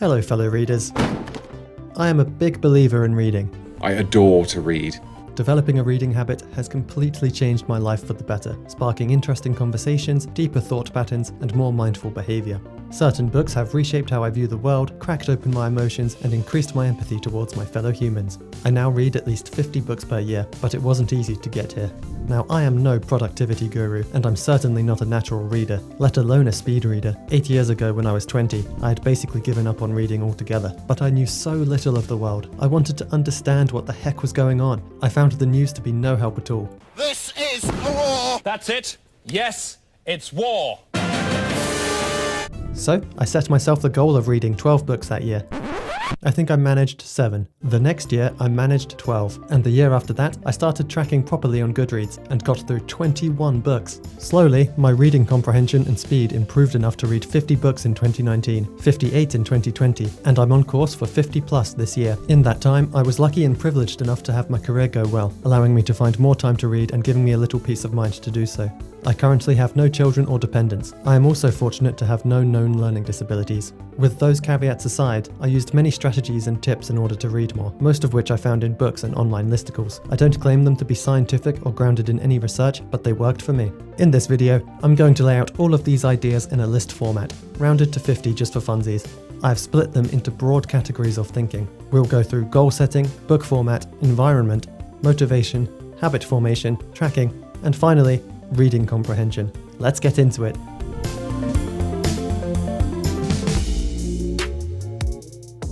Hello fellow readers. I am a big believer in reading. I adore to read. Developing a reading habit has completely changed my life for the better, sparking interesting conversations, deeper thought patterns, and more mindful behaviour. Certain books have reshaped how I view the world, cracked open my emotions, and increased my empathy towards my fellow humans. I now read at least 50 books per year, but it wasn't easy to get here. Now, I am no productivity guru, and I'm certainly not a natural reader, let alone a speed reader. 8 years ago when I was 20, I had basically given up on reading altogether, but I knew so little of the world. I wanted to understand what the heck was going on. I found the news to be no help at all. This is war! That's it. Yes, it's war. So, I set myself the goal of reading 12 books that year. I think I managed 7. The next year, I managed 12. And the year after that, I started tracking properly on Goodreads and got through 21 books. Slowly, my reading comprehension and speed improved enough to read 50 books in 2019, 58 in 2020, and I'm on course for 50 plus this year. In that time, I was lucky and privileged enough to have my career go well, allowing me to find more time to read and giving me a little peace of mind to do so. I currently have no children or dependents. I am also fortunate to have no known learning disabilities. With those caveats aside, I used many strategies and tips in order to read more, most of which I found in books and online listicles. I don't claim them to be scientific or grounded in any research, but they worked for me. In this video, I'm going to lay out all of these ideas in a list format, rounded to 50 just for funsies. I've split them into broad categories of thinking. We'll go through goal setting, book format, environment, motivation, habit formation, tracking, and finally, reading comprehension. Let's get into it.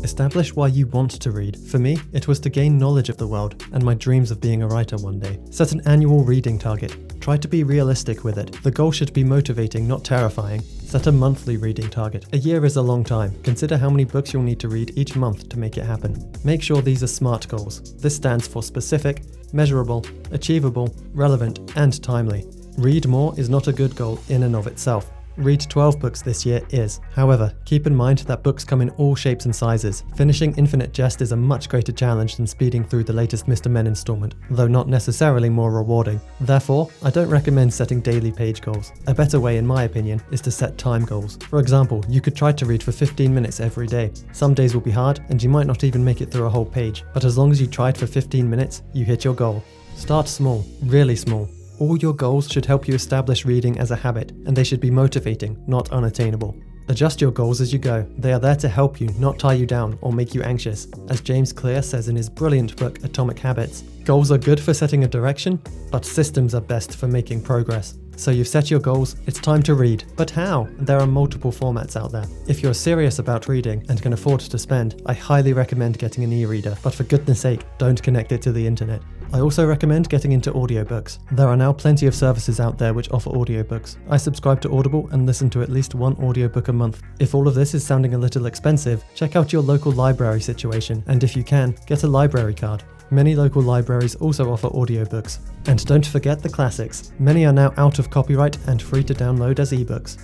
Establish why you want to read. For me, it was to gain knowledge of the world and my dreams of being a writer one day. Set an annual reading target. Try to be realistic with it. The goal should be motivating, not terrifying. Set a monthly reading target. A year is a long time. Consider how many books you'll need to read each month to make it happen. Make sure these are SMART goals. This stands for specific, measurable, achievable, relevant, and timely. Read more is not a good goal in and of itself. Read 12 books this year is. However, keep in mind that books come in all shapes and sizes. Finishing Infinite Jest is a much greater challenge than speeding through the latest Mr. Men installment, though not necessarily more rewarding. Therefore, I don't recommend setting daily page goals. A better way, in my opinion, is to set time goals. For example, you could try to read for 15 minutes every day. Some days will be hard, and you might not even make it through a whole page, but as long as you tried for 15 minutes, you hit your goal. Start small, really small. All your goals should help you establish reading as a habit, and they should be motivating, not unattainable. Adjust your goals as you go. They are there to help you, not tie you down or make you anxious. As James Clear says in his brilliant book, Atomic Habits, goals are good for setting a direction, but systems are best for making progress. So you've set your goals, it's time to read. But how? There are multiple formats out there. If you're serious about reading and can afford to spend, I highly recommend getting an e-reader, but for goodness sake, don't connect it to the internet. I also recommend getting into audiobooks. There are now plenty of services out there which offer audiobooks. I subscribe to Audible and listen to at least one audiobook a month. If all of this is sounding a little expensive, check out your local library situation, and if you can, get a library card. Many local libraries also offer audiobooks. And don't forget the classics. Many are now out of copyright and free to download as ebooks.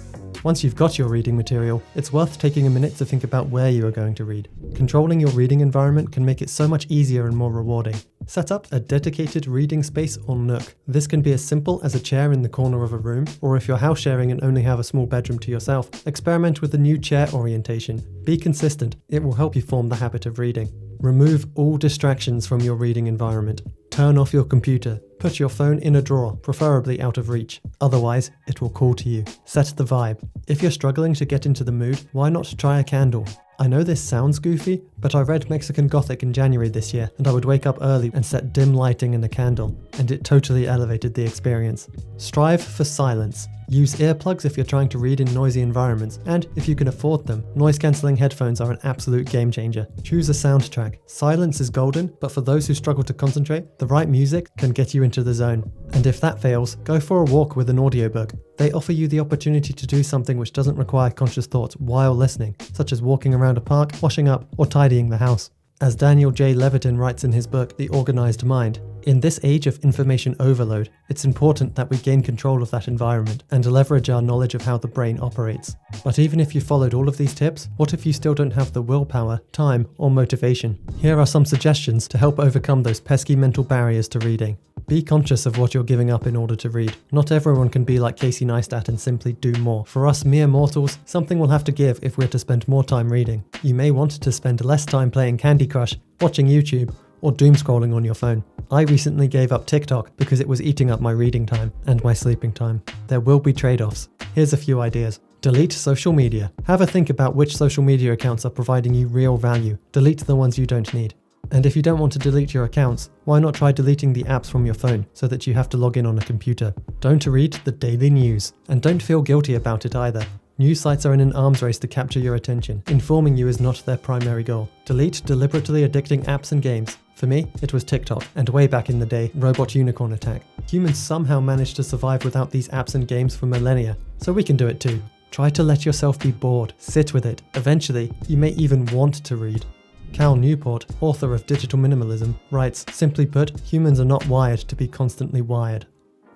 Once you've got your reading material, it's worth taking a minute to think about where you are going to read. Controlling your reading environment can make it so much easier and more rewarding. Set up a dedicated reading space or nook. This can be as simple as a chair in the corner of a room, or if you're house sharing and only have a small bedroom to yourself, experiment with a new chair orientation. Be consistent, it will help you form the habit of reading. Remove all distractions from your reading environment. Turn off your computer. Put your phone in a drawer, preferably out of reach. Otherwise, it will call to you. Set the vibe. If you're struggling to get into the mood, why not try a candle? I know this sounds goofy, but I read Mexican Gothic in January this year, and I would wake up early and set dim lighting and a candle, and it totally elevated the experience. Strive for silence. Use earplugs if you're trying to read in noisy environments, and if you can afford them, noise-cancelling headphones are an absolute game changer. Choose a soundtrack. Silence is golden, but for those who struggle to concentrate, the right music can get you into the zone. And if that fails, go for a walk with an audiobook. They offer you the opportunity to do something which doesn't require conscious thoughts while listening, such as walking around a park, washing up, or tidying the house. As Daniel J. Levitin writes in his book, The Organized Mind, In this age of information overload, it's important that we gain control of that environment and leverage our knowledge of how the brain operates. But even if you followed all of these tips, what if you still don't have the willpower, time, or motivation? Here are some suggestions to help overcome those pesky mental barriers to reading. Be conscious of what you're giving up in order to read. Not everyone can be like Casey Neistat and simply do more. For us mere mortals, something will have to give if we're to spend more time reading. You may want to spend less time playing Candy Crush, watching YouTube, or doom scrolling on your phone. I recently gave up TikTok because it was eating up my reading time and my sleeping time. There will be trade-offs. Here's a few ideas. Delete social media. Have a think about which social media accounts are providing you real value. Delete the ones you don't need. And if you don't want to delete your accounts, why not try deleting the apps from your phone so that you have to log in on a computer? Don't read the daily news. And don't feel guilty about it either. News sites are in an arms race to capture your attention. Informing you is not their primary goal. Delete deliberately addicting apps and games. For me, it was TikTok, and way back in the day, Robot Unicorn Attack. Humans somehow managed to survive without these apps and games for millennia, so we can do it too. Try to let yourself be bored, sit with it. Eventually, you may even want to read. Cal Newport, author of Digital Minimalism, writes, simply put, humans are not wired to be constantly wired.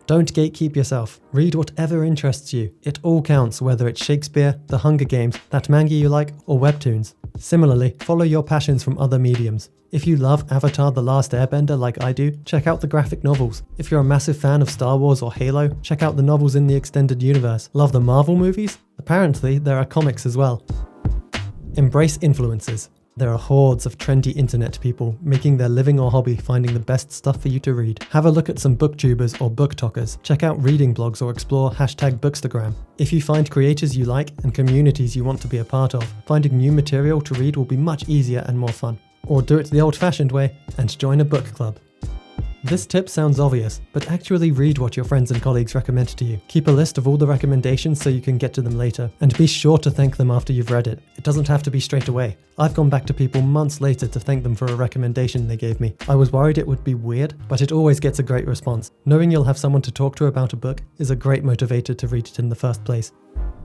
Don't gatekeep yourself. Read whatever interests you. It all counts, whether it's Shakespeare, The Hunger Games, that manga you like, or webtoons. Similarly, follow your passions from other mediums. If you love Avatar: The Last Airbender like I do, check out the graphic novels. If you're a massive fan of Star Wars or Halo, check out the novels in the extended universe. Love the Marvel movies? Apparently, there are comics as well. Embrace influencers. There are hordes of trendy internet people making their living or hobby finding the best stuff for you to read. Have a look at some booktubers or booktalkers. Check out reading blogs or explore #Bookstagram. If you find creators you like and communities you want to be a part of, finding new material to read will be much easier and more fun. Or do it the old-fashioned way and join a book club. This tip sounds obvious, but actually read what your friends and colleagues recommend to you. Keep a list of all the recommendations so you can get to them later, and be sure to thank them after you've read it. It doesn't have to be straight away. I've gone back to people months later to thank them for a recommendation they gave me. I was worried it would be weird, but it always gets a great response. Knowing you'll have someone to talk to about a book is a great motivator to read it in the first place.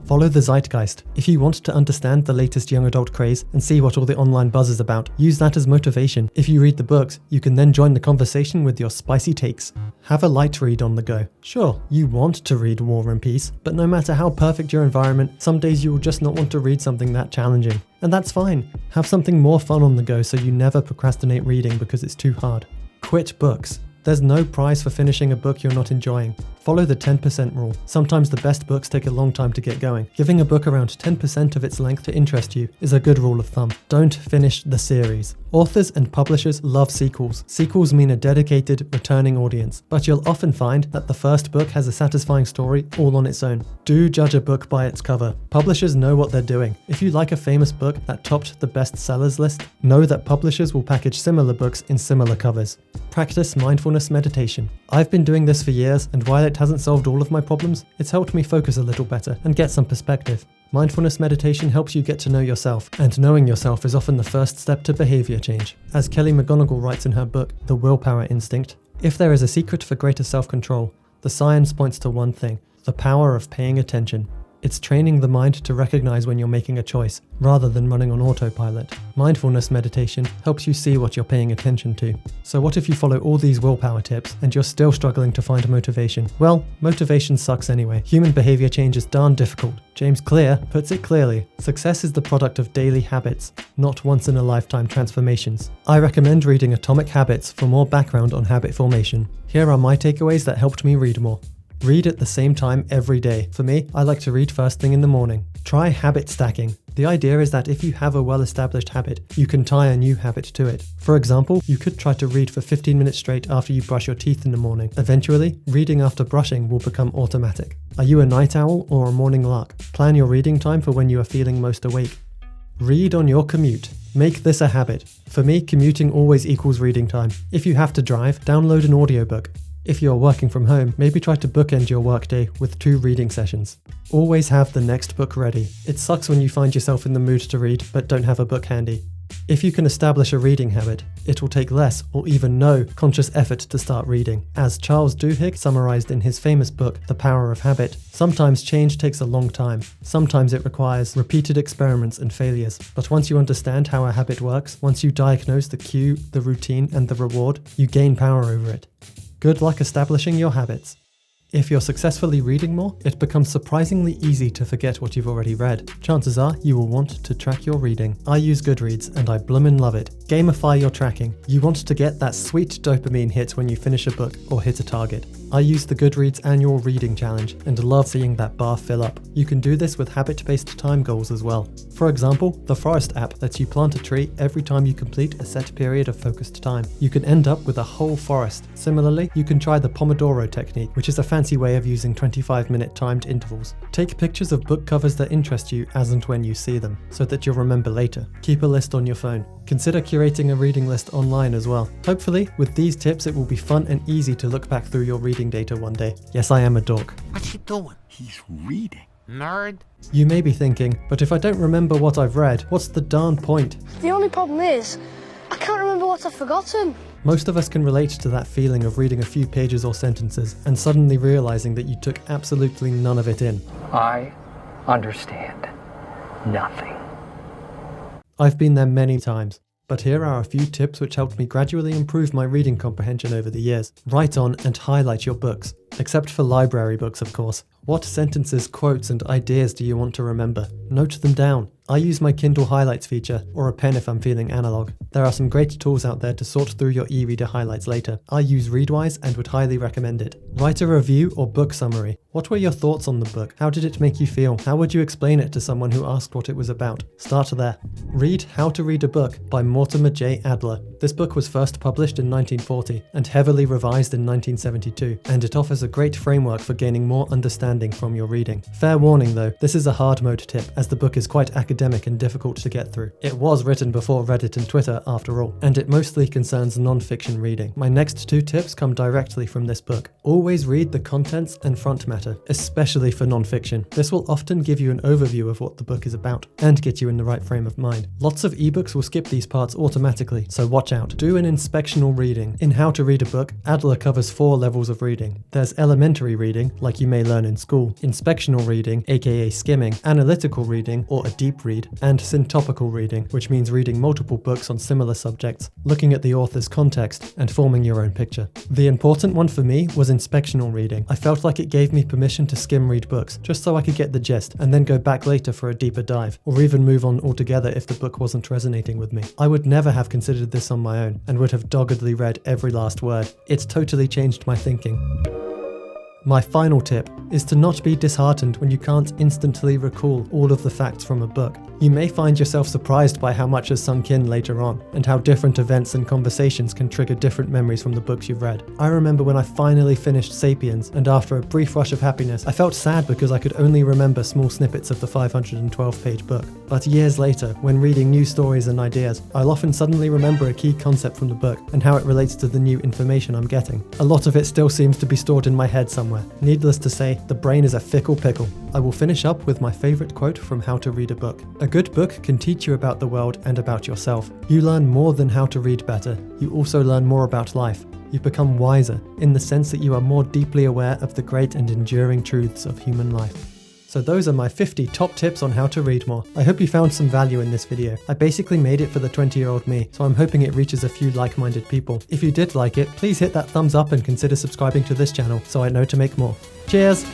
Follow the zeitgeist. If you want to understand the latest young adult craze and see what all the online buzz is about, use that as motivation. If you read the books, you can then join the conversation with your spicy takes. Have a light read on the go. Sure, you want to read War and Peace, but no matter how perfect your environment, some days you will just not want to read something that challenging. And that's fine. Have something more fun on the go so you never procrastinate reading because it's too hard. Quit books. There's no prize for finishing a book you're not enjoying. Follow the 10% rule. Sometimes the best books take a long time to get going. Giving a book around 10% of its length to interest you is a good rule of thumb. Don't finish the series. Authors and publishers love sequels. Sequels mean a dedicated, returning audience, but you'll often find that the first book has a satisfying story all on its own. Do judge a book by its cover. Publishers know what they're doing. If you like a famous book that topped the bestsellers list, know that publishers will package similar books in similar covers. Practice mindfulness meditation. I've been doing this for years, and while it hasn't solved all of my problems, it's helped me focus a little better and get some perspective. Mindfulness meditation helps you get to know yourself, and knowing yourself is often the first step to behavior change. As Kelly McGonigal writes in her book, The Willpower Instinct, if there is a secret for greater self-control, the science points to one thing: the power of paying attention. It's training the mind to recognize when you're making a choice, rather than running on autopilot. Mindfulness meditation helps you see what you're paying attention to. So what if you follow all these willpower tips and you're still struggling to find motivation? Well, motivation sucks anyway. Human behavior change is darn difficult. James Clear puts it clearly: success is the product of daily habits, not once-in-a-lifetime transformations. I recommend reading Atomic Habits for more background on habit formation. Here are my takeaways that helped me read more. Read at the same time every day. For me, I like to read first thing in the morning. Try habit stacking. The idea is that if you have a well-established habit, you can tie a new habit to it. For example, you could try to read for 15 minutes straight after you brush your teeth in the morning. Eventually, reading after brushing will become automatic. Are you a night owl or a morning lark? Plan your reading time for when you are feeling most awake. Read on your commute. Make this a habit. For me, commuting always equals reading time. If you have to drive, download an audiobook. If you're working from home, maybe try to bookend your workday with 2 reading sessions. Always have the next book ready. It sucks when you find yourself in the mood to read but don't have a book handy. If you can establish a reading habit, it will take less or even no conscious effort to start reading. As Charles Duhigg summarized in his famous book, The Power of Habit, sometimes change takes a long time. Sometimes it requires repeated experiments and failures. But once you understand how a habit works, once you diagnose the cue, the routine, and the reward, you gain power over it. Good luck establishing your habits. If you're successfully reading more, it becomes surprisingly easy to forget what you've already read. Chances are you will want to track your reading. I use Goodreads and I bloomin' love it. Gamify your tracking. You want to get that sweet dopamine hit when you finish a book or hit a target. I use the Goodreads annual reading challenge and love seeing that bar fill up. You can do this with habit-based time goals as well. For example, the Forest app lets you plant a tree every time you complete a set period of focused time. You can end up with a whole forest. Similarly, you can try the Pomodoro technique, which is a fancy way of using 25-minute timed intervals. Take pictures of book covers that interest you as and when you see them, so that you'll remember later. Keep a list on your phone. Consider curating a reading list online as well. Hopefully, with these tips it will be fun and easy to look back through your reading data one day. Yes, I am a dork. What's he doing? He's reading. Nerd. You may be thinking, but if I don't remember what I've read, what's the darn point? The only problem is, I can't remember what I've forgotten. Most of us can relate to that feeling of reading a few pages or sentences and suddenly realizing that you took absolutely none of it in. I understand nothing. I've been there many times, but here are a few tips which helped me gradually improve my reading comprehension over the years. Write on and highlight your books, except for library books, of course. What sentences, quotes, and ideas do you want to remember? Note them down. I use my Kindle Highlights feature, or a pen if I'm feeling analog. There are some great tools out there to sort through your e-reader highlights later. I use Readwise and would highly recommend it. Write a review or book summary. What were your thoughts on the book? How did it make you feel? How would you explain it to someone who asked what it was about? Start there. Read How to Read a Book by Mortimer J. Adler. This book was first published in 1940 and heavily revised in 1972, and it offers a great framework for gaining more understanding from your reading. Fair warning though, this is a hard mode tip as the book is quite academic and difficult to get through. It was written before Reddit and Twitter after all, and it mostly concerns non-fiction reading. My next two tips come directly from this book. Always read the contents and front matter, especially for non-fiction. This will often give you an overview of what the book is about and get you in the right frame of mind. Lots of ebooks will skip these parts automatically, so watch out. Do an inspectional reading. In How to Read a Book, Adler covers 4 levels of reading. There's elementary reading, like you may learn in school, inspectional reading, aka skimming, analytical reading, or a deep read, and syntopical reading, which means reading multiple books on similar subjects, looking at the author's context, and forming your own picture. The important one for me was inspectional reading. I felt like it gave me permission to skim read books, just so I could get the gist, and then go back later for a deeper dive, or even move on altogether if the book wasn't resonating with me. I would never have considered this on my own, and would have doggedly read every last word. It's totally changed my thinking. My final tip is to not be disheartened when you can't instantly recall all of the facts from a book. You may find yourself surprised by how much has sunk in later on, and how different events and conversations can trigger different memories from the books you've read. I remember when I finally finished Sapiens, and after a brief rush of happiness, I felt sad because I could only remember small snippets of the 512-page book. But years later, when reading new stories and ideas, I'll often suddenly remember a key concept from the book, and how it relates to the new information I'm getting. A lot of it still seems to be stored in my head somewhere. Needless to say, the brain is a fickle pickle. I will finish up with my favourite quote from How to Read a Book. A good book can teach you about the world and about yourself. You learn more than how to read better. You also learn more about life. You become wiser, in the sense that you are more deeply aware of the great and enduring truths of human life. So those are my 50 top tips on how to read more. I hope you found some value in this video. I basically made it for the 20-year-old me, so I'm hoping it reaches a few like-minded people. If you did like it, please hit that thumbs up and consider subscribing to this channel so I know to make more. Cheers!